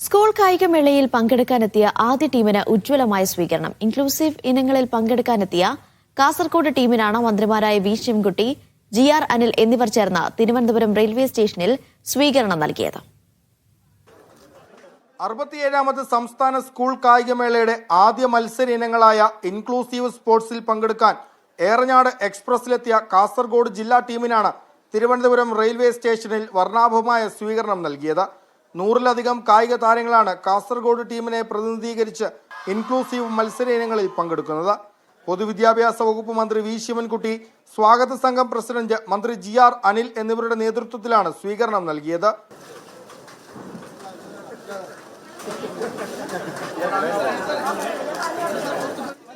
School കായികമേളയിൽ പങ്കെടുക്കാനെത്തിയ ആദ്യ ടീമിന് ഉജ്ജ്വലമായ സ്വീകരണം. ഇൻക്ലൂസീവ് ഇനങ്ങളിൽ പങ്കെടുക്കാനെത്തിയ കാസർഗോഡ് ടീമിനാണ് മന്ത്രിമാരായ വി ശിവൻകുട്ടി, GR അനിൽ എന്നിവർ ചേർന്ന് തിരുവനന്തപുരം റെയിൽവേ സ്റ്റേഷനിൽ സ്വീകരണം നൽകിയത്. 67ാമത് സംസ്ഥാന സ്കൂൾ കായികമേളയുടെ ആദ്യ മത്സര ഇനങ്ങളായ ഇൻക്ലൂസീവ് സ്പോർട്സിൽ പങ്കെടുക്കാൻ ഏറനാട് എക്സ്പ്രസിലെത്തിയ കാസർഗോഡ് ജില്ലാ ടീമിനാണ് തിരുവനന്തപുരം റെയിൽവേ സ്റ്റേഷനിൽ വർണ്ണാഭമായ സ്വീകരണം നൽകിയത്. 100-ലധികം കായിക താരങ്ങളാണ് കാസർഗോഡ് ടീമിനെ പ്രതിനിധീകരിച്ച് ഇൻക്ലൂസീവ് മത്സര ഇനങ്ങളിൽ പങ്കെടുക്കുന്നത്. പൊതുവിദ്യാഭ്യാസ വകുപ്പ് മന്ത്രി വി ശിവൻകുട്ടി, സ്വാഗത സംഘം പ്രസിഡന്റ് മന്ത്രി GR അനിൽ എന്നിവരുടെ നേതൃത്വത്തിലാണ് സ്വീകരണം നൽകിയത്.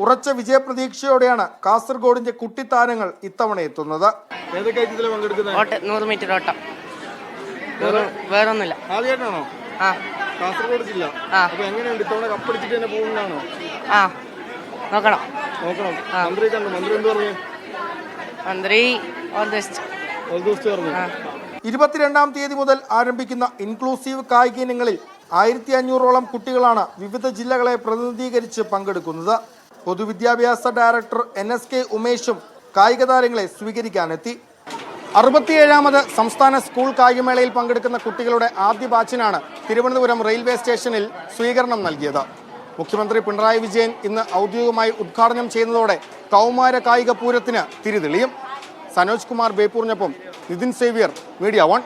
ഉറച്ച വിജയപ്രതീക്ഷയോടെയാണ് കാസർഗോഡിന്റെ കുട്ടിത്താരങ്ങൾ ഇത്തവണ എത്തുന്നത്. 100 മീറ്റർ ഓട്ടം. വേറൊന്നുമില്ല. ആദ്യമായിട്ടാണോ കാസർഗോഡ് ജില്ല? അപ്പൊ എങ്ങനെയുണ്ട് ഇത്തവണ കപ്പടിച്ചിട്ട് തന്നെ പോകുന്നതാണോ? നോക്കണം. മന്ത്രി കണ്ടു. മന്ത്രി എന്ത് പറഞ്ഞു? മന്ത്രി 22-ാം തീയതി മുതൽ ആരംഭിക്കുന്ന ഇൻക്ലൂസീവ് കായിക ഇനങ്ങളിൽ 1500ഓളം കുട്ടികളാണ് വിവിധ ജില്ലകളെ പ്രതിനിധീകരിച്ച് പങ്കെടുക്കുന്നത്. പൊതുവിദ്യാഭ്യാസ ഡയറക്ടർ NSK ഉമേഷും കായിക താരങ്ങളെ സ്വീകരിക്കാനെത്തി. 67ാമത് സംസ്ഥാന സ്കൂൾ കായികമേളയിൽ പങ്കെടുക്കുന്ന കുട്ടികളുടെ ആദ്യ ബാച്ചിനാണ് തിരുവനന്തപുരം റെയിൽവേ സ്റ്റേഷനിൽ സ്വീകരണം നൽകിയത്. മുഖ്യമന്ത്രി പിണറായി വിജയൻ ഇന്ന് ഔദ്യോഗികമായി ഉദ്ഘാടനം ചെയ്യുന്നതോടെ കൗമാര കായിക പൂരത്തിന് തിരിതെളിയും. സനോജ് കുമാർ ബേപ്പൂരിനൊപ്പം നിതിൻ സേവ്യർ, മീഡിയ 1.